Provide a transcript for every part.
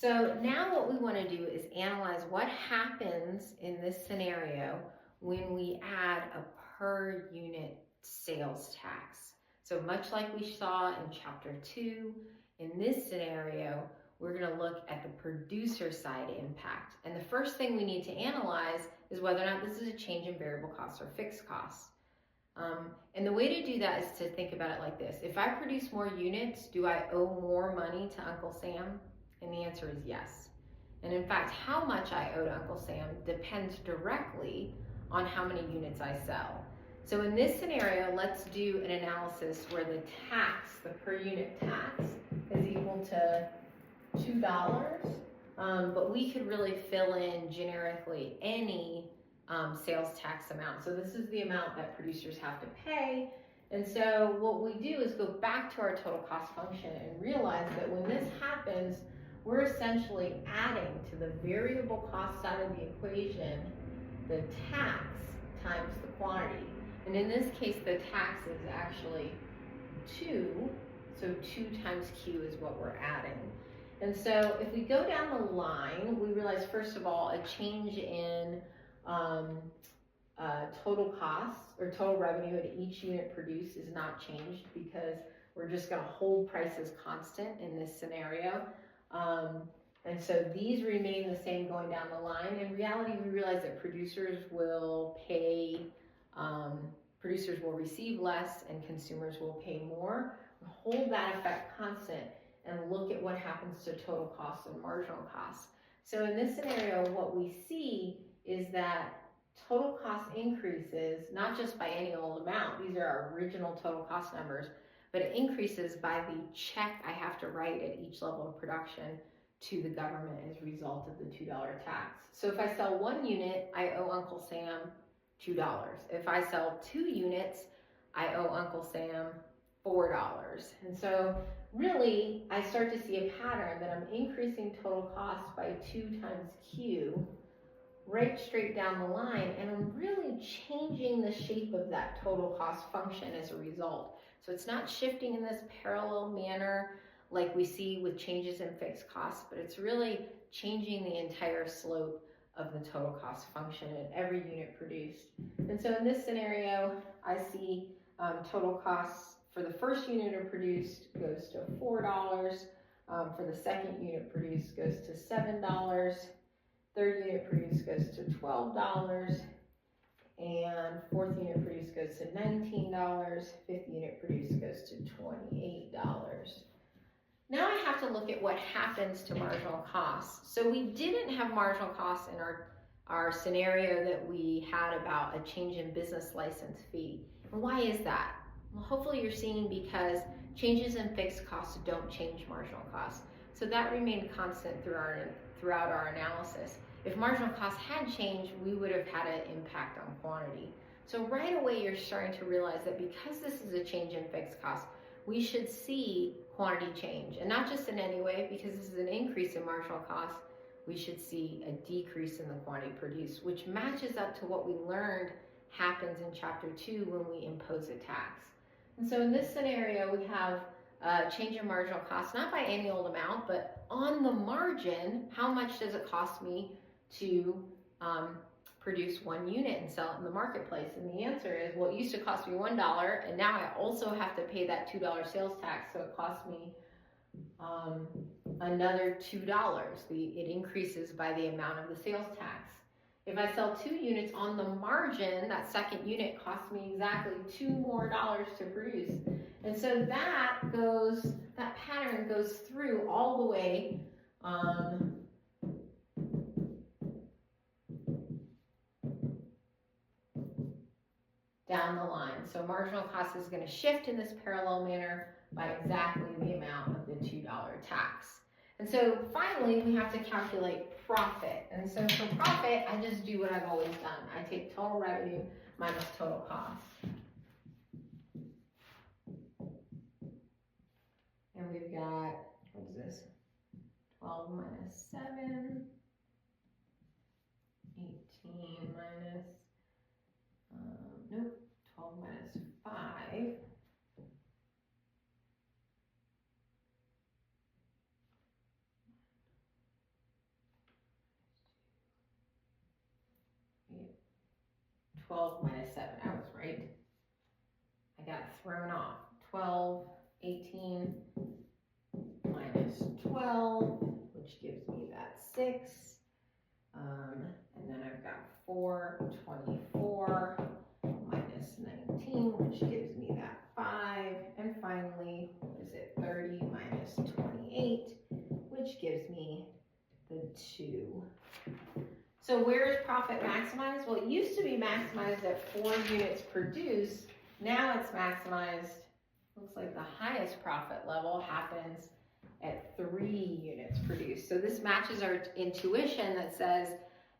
So now what we want to do is analyze what happens in this scenario when we add a per unit sales tax. So much like we saw in chapter 2, in this scenario, we're going to look at the producer side impact. And the first thing we need to analyze is whether or not this is a change in variable costs or fixed costs. And the way to do that is to think about it like this. If I produce more units, do I owe more money to Uncle Sam? And the answer is yes. And in fact, how much I owe to Uncle Sam depends directly on how many units I sell. So in this scenario, let's do an analysis where the tax, the per unit tax, is equal to $2, but we could really fill in generically any sales tax amount. So this is the amount that producers have to pay. And so what we do is go back to our total cost function and realize that when this happens, we're essentially adding to the variable cost side of the equation the tax times the quantity. And in this case, the tax is actually 2, so 2 times Q is what we're adding. And so if we go down the line, we realize, first of all, a change in total costs or total revenue at each unit produced is not changed because we're just going to hold prices constant in this scenario. And so these remain the same going down the line. In reality, we realize that producers will receive less and consumers will pay more. Hold that effect constant and look at what happens to total costs and marginal costs. So in this scenario, what we see is that total cost increases, not just by any old amount, these are our original total cost numbers, but it increases by the check I have to write at each level of production to the government as a result of the $2 tax. So if I sell 1 unit, I owe Uncle Sam $2. If I sell 2 units, I owe Uncle Sam $4. And so really, I start to see a pattern that I'm increasing total cost by 2 times Q right straight down the line, and I'm really changing the shape of that total cost function as a result. So it's not shifting in this parallel manner like we see with changes in fixed costs, but it's really changing the entire slope of the total cost function at every unit produced. And so in this scenario, I see total costs for the first unit produced goes to $4, for the second unit produced goes to $7, third unit produced goes to $12, and fourth unit produced goes to $19, fifth unit produced goes to $28. Now I have to look at what happens to marginal costs. So we didn't have marginal costs in our scenario that we had about a change in business license fee. And why is that? Well, hopefully you're seeing because changes in fixed costs don't change marginal costs. So that remained constant throughout our analysis. If marginal costs had changed, we would have had an impact on quantity. So right away, you're starting to realize that because this is a change in fixed costs, we should see quantity change. And not just in any way, because this is an increase in marginal costs, we should see a decrease in the quantity produced, which matches up to what we learned happens in chapter 2 when we impose a tax. And so in this scenario, we have a change in marginal costs, not by any old amount, but on the margin, how much does it cost me to produce 1 unit and sell it in the marketplace? And the answer is, well, it used to cost me $1, and now I also have to pay that $2 sales tax, so it costs me another $2. It increases by the amount of the sales tax. If I sell 2 units on the margin, that second unit costs me exactly $2 more to produce. And so that pattern goes through all the way down the line. So marginal cost is going to shift in this parallel manner by exactly the amount of the $2 tax. And so finally, we have to calculate profit. And so for profit, I just do what I've always done. I take total revenue minus total cost. And we've got, what is this? 12 minus 7, 18 minus, 12 minus 5. 12 minus 7. I was right. I got thrown off. 12, 18 minus 12, which gives me that 6. And then I've got 4, 24 minus 19, which gives me that 5. And finally, what is it? 30 minus 28, which gives me the 2. So where is profit maximized? Well, it used to be maximized at 4 units produced. Now it's maximized, looks like the highest profit level happens at 3 units produced. So this matches our intuition that says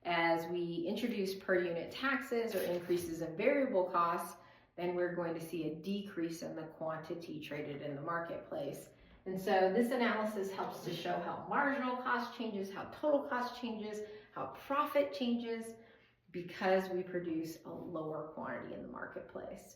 as we introduce per unit taxes or increases in variable costs, then we're going to see a decrease in the quantity traded in the marketplace. And so this analysis helps to show how marginal cost changes, how total cost changes, how profit changes, because we produce a lower quantity in the marketplace.